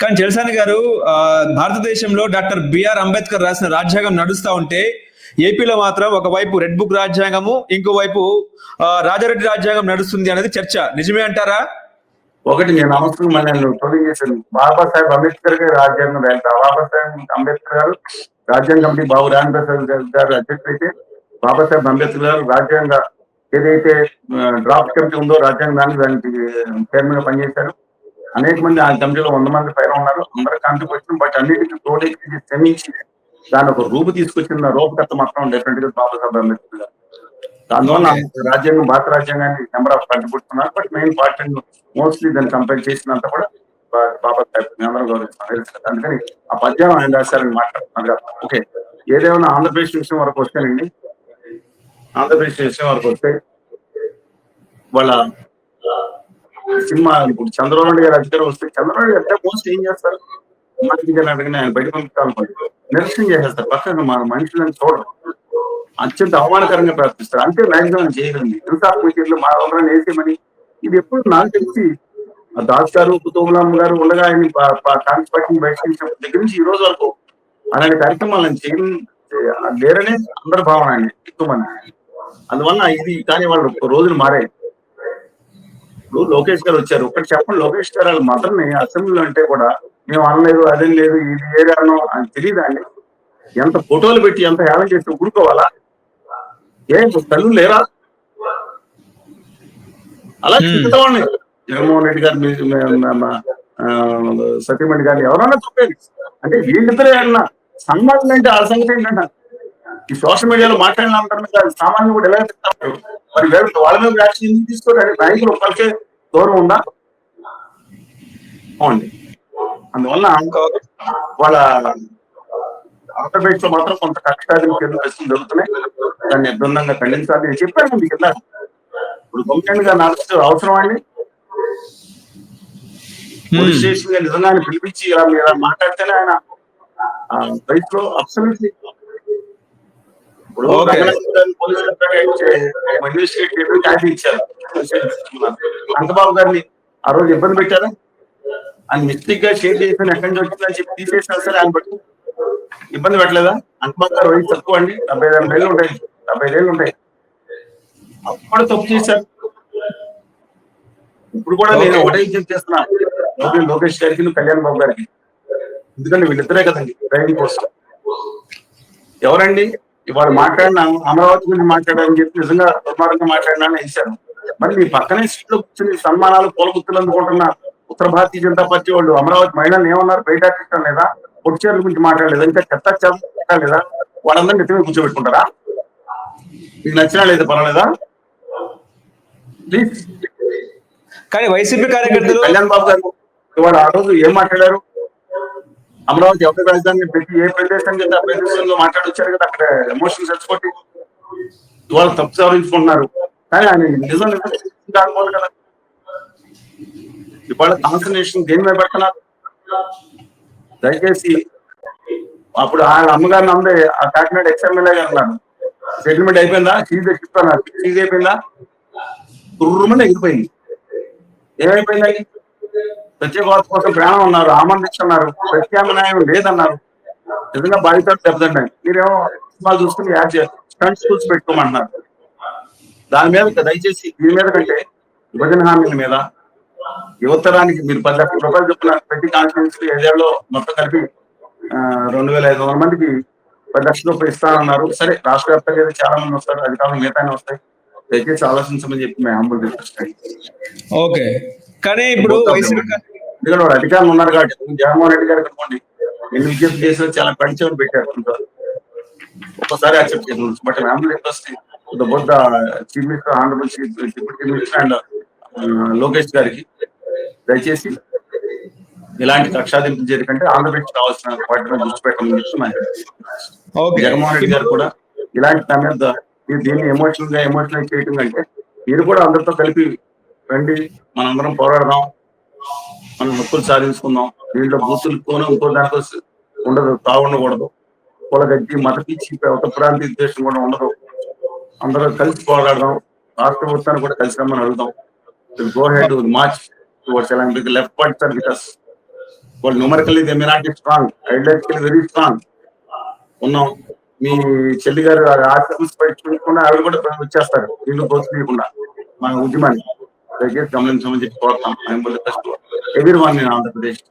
కానీ జలసాని గారు, భారతదేశంలో డాక్టర్ బిఆర్ అంబేద్కర్ రాసిన రాజ్యాంగం నడుస్తా ఉంటే ఏపీలో మాత్రం ఒకవైపు రెడ్ బుక్ రాజ్యాంగము, ఇంకోవైపు రాజారెడ్డి రాజ్యాంగం నడుస్తుంది అనేది చర్చ. నిజమే అంటారా? ఒకటి నేను అవసరం నన్ను ట్రోలింగ్ చేశాను. బాబాసాహెబ్ అంబేద్కర్ గారి రాజ్యాంగం బాబాసాహెబ్ అంబేద్కర్ గారు రాజ్యాంగ కమిటీ బాబు రాజేంద్ర గారు అధ్యక్షులైతే, బాబాసాహెబ్ అంబేద్కర్ గారు రాజ్యాంగ ఏదైతే డ్రాఫ్ట్ కమిటీ ఉందో రాజ్యాంగాన్ని దానికి చైర్మన్ గా పనిచేశారు. అనేక మంది ఆ కమిటీలో 100 మంది పైన ఉన్నారు. అందరూ కాంట్రిబ్యూషన్, బట్ అన్నిటికీ క్రోడీకరించి శ్రమించి దాని ఒక రూపు తీసుకొచ్చిన రూపకర్త మాత్రం డెఫినెట్ గా బాబాసాహెబ్ అంబేద్కర్ గారు. దానివల్ల రాజ్యాంగం, భారత రాజ్యాంగాన్ని number of contribute, but main party mostly దాన్ని కంపేర్ చేసినంత కూడా బాబాసాహెబ్ అందరూ గౌరవిస్తున్నారు. అందుకని ఆ పద్యాన్ని ఆయన రాశారని మాట్లాడుతున్నారు. ఓకే, ఏదేమైనా ఆంధ్రప్రదేశ్ విషయం వరకు వస్తేనండి, ఆంధ్రప్రదేశ్ విషయం వరకు వస్తే వాళ్ళ సినిమా ఇప్పుడు చంద్రబాబు నాయుడు గారు అధికారం వస్తే, చంద్రబాబు నాయుడు గారు మోస్ట్ ఏం చేస్తారు, మంత్రి గారిని అడిగిన ఆయన బయట పంపించాలని నిరసన చేసేస్తారు. పక్కన మన మనుషులను చూడరు, అత్యంత అవమానకరంగా ప్రవర్తిస్తారు. అంటే మ్యాక్సిమం చేయగలిగింది హింసాత్మకలు మా వాళ్ళని వేసేమని. ఇది ఎప్పుడు నాకు తెలిసి దాస్ గారు, కుతూబులమ్మ గారు ఉండగా ఆయన కాంగ్రెస్ పార్టీని బహిష్కరించిన దగ్గర నుంచి ఈ రోజు వరకు అలాంటి కార్యక్రమాలను చేయడం లేరనే అందరి భావన అండి, ఎక్కువ మంది. అందువల్ల ఇది కానీ వాళ్ళు రోజులు మారాయి. ఇప్పుడు లోకేష్ గారు వచ్చారు, ఒకటి చెప్పండి, లోకేష్ గారు వాళ్ళ మదర్ని అసెంబ్లీలో అంటే కూడా మేము అనలేదు, అదేం లేదు, ఇది ఏరానో అని తెలియదండి. ఎంత ఫోటోలు పెట్టి ఎంత హేళన చేసి ఊరుకోవాలా? ఏం తల్లు లేరా? అలా చూద్దామండి. జగన్మోహన్ రెడ్డి గారు, సతీమణి గారిని ఎవరన్నా చెప్పేది అంటే వీళ్ళిద్దరే అన్న సన్మానం అంటే ఆ సంగతి ఏంటంటే ఈ సోషల్ మీడియాలో మాట్లాడిన అంటారు, సామాన్యులు కూడా ఎలా చెప్తారు మరి వాళ్ళ మీద యాక్షన్ ఎందుకు తీసుకోవాలి? నాయకులు ఒక్కరికే దూరం ఉందా? అవునండి. అందువల్ల వాళ్ళ ఆంధ్రప్రదేశ్ లో మాత్రం కొంత కక్షాదిని ప్రశ్నలు జరుగుతున్నాయి. దాన్ని బృందంగా ఖండించాలి. నేను చెప్పాను మీకు ఇలా. ఇప్పుడు గవర్నమెంట్ గా నడుస్తూ అవసరం అండి. పోలీస్ స్టేషన్ గా నిజంగా ఆయన పిలిపించి ఇలా మీరు మాట్లాడితేనే ఆయన రైట్ లో అబ్సల్యూట్లీ. ఇప్పుడు పోలీసులు ఇచ్చారు అంతబాబు గారిని ఆ రోజు ఇబ్బంది పెట్టారా? ఆయన మిస్టేక్ గా షేర్ చేసిన ఎక్కడి నుంచి వచ్చిందని చెప్పి తీసేసినా సరే ఆయన బట్టి ఇబ్బంది పెట్టలేదా? అంతబాబు గారు వయసు తక్కువ అండి, 75 ఏళ్ళు ఉంటాయి, 75 ఏళ్ళు ఉంటాయి. అప్పుడు తప్పు చేశారు. ఇప్పుడు కూడా నేను ఒకటే విజ్ఞప్తి చేస్తున్నాను లోకేష్ గారికి, కళ్యాణ్ బాబు గారికి. ఎందుకంటే వీళ్ళిద్దరే కదండి డ్రైవింగ్ కోసం. ఎవరండి ఇవాళ మాట్లాడినా అమరావతి గురించి మాట్లాడాలని చెప్పి నిజంగా దుర్మార్గంగా మాట్లాడినా వేశారు. మరి మీ పక్కనే సీట్లో కూర్చొని సన్మానాలు, పూలగుత్తులు అందుకుంటున్న ఉత్తర భారతీయ జనతా పార్టీ వాళ్ళు అమరావతి మహిళలు ఏమన్నారు? బయట లేదా పొడిచేర్ల గురించి మాట్లాడలేదు, ఇంకా చెత్త లేదా? వాళ్ళందరినీ నెత్తిమీద కూర్చోబెట్టుకుంటారా? మీకు నచ్చినా లేదా పర్వాలేదా? ప్లీజ్. కానీ వైసీపీ కార్యకర్తలు కళ్యాణ్ బాబు గారు ఇవాళ ఆ రోజు ఏం మాట్లాడారు? అమరావతి ఎవరి రాజధాని ప్రతి ఏ ప్రదేశం కదా ప్రదేశంలో మాట్లాడొచ్చారు కదా, అక్కడ ఎమోషన్స్ చచ్చిపోయి ఇవాళ తప్పు సవరించుకుంటున్నారు. కానీ ఆయన నిజం కాకపోదు కదా. ఇవాళ కాన్సన్ట్రేషన్ దేని మీద పెడుతున్నారు? దయచేసి అప్పుడు ఆయన అమ్మగారిని అందే ఆ కాకినాడ ఎక్స్ఎమ్మెల్యే గారు అన్నారు, సెటిల్మెంట్ అయిపోయిందా, చీజ్ తెచ్చిస్తున్నారు, చీజ్ అయిపోయిందా? తుర్రుమని ఎగిరిపోయింది. ఏమైపోయింది? ప్రత్యేక హోదా కోసం ప్రాణం ఉన్నారు, ఆమందిస్తున్నారు, ప్రత్యామ్నాయం లేదన్నారు. నిజంగా బాధితులు దెబ్బతింటాయి. మీరేమో సినిమాలు చూసుకుని స్టంట్ స్కూల్స్ పెట్టుకోమంటున్నారు. దాని మీద దయచేసి దీని మీద కంటే విభజన హామీల మీద యువతరానికి మీరు 10 లక్షల రూపాయలు చెప్తున్నారు. ప్రతి కాన్స్టిట్యూన్సీ ఏరియాలో మొత్తం కలిపి 2500 మందికి 10 లక్షల రూపాయలు ఇస్తానన్నారు. సరే, రాష్ట్ర వ్యాప్తంగా చాలా మంది వస్తారు, అధికారులు మిగతానే వస్తాయి. దయచేసి ఆలోచించమని చెప్పి మేము హంబుల్ రిక్వెస్ట్. ఓకే, కానీ ఇప్పుడు ఎందుకంటే అధికారులు ఉన్నారు కాబట్టి జగన్మోహన్ రెడ్డి గారు అనుకోండి ఎన్ని విజ్ఞప్తి చేసినా చాలా పెంచమని పెట్టారు. ఒక్కసారి యాక్సెప్ట్ చేయాలి. But humble request both the chief minister, honourable deputy minister and Lokesh గారికి దయచేసి ఇలాంటి కక్షాదింపులు జరికంటే ఆంధ్రప్రదేశ్ కావాల్సిన వాటిని దృష్టి పెట్టమని చెప్పి జగన్మోహన్ రెడ్డి గారు కూడా ఇలాంటి దాని మీద దీన్ని ఎమోషనల్ చేయటం కంటే మీరు కూడా అందరితో కలిపి రండి, మనందరం పోరాడదాం, మనం హక్కులు సాధించుకుందాం. దీంట్లో బూతులతోనూ ఇంకో దానితో ఉండదు, తాగుండకూడదు, కుల గడ్డి మత పిచ్చి ప్రాంతీయ ఉద్దేశం కూడా ఉండదు. అందరూ కలిసి పోరాడదాం, రాష్ట్ర ప్రభుత్వాన్ని కూడా కలిసి రమ్మని అడుగుదాం. Go ahead march towards left party with us. వాళ్ళు numerically they may not be strong, ideologically very strong ఉన్నాం. మీ చెల్లి గారు ఆర్టికల్స్ పై చూడకుండా ఆవిడ కూడా వచ్చేస్తారు వీళ్ళు పోతులేకుండా మన ఉద్యమాన్ని దయచేసి గమనించమని చెప్పి కోరుతాం. ఐఎమ్ ఎవరి వన్ ఇన్ ఆంధ్రప్రదేశ్.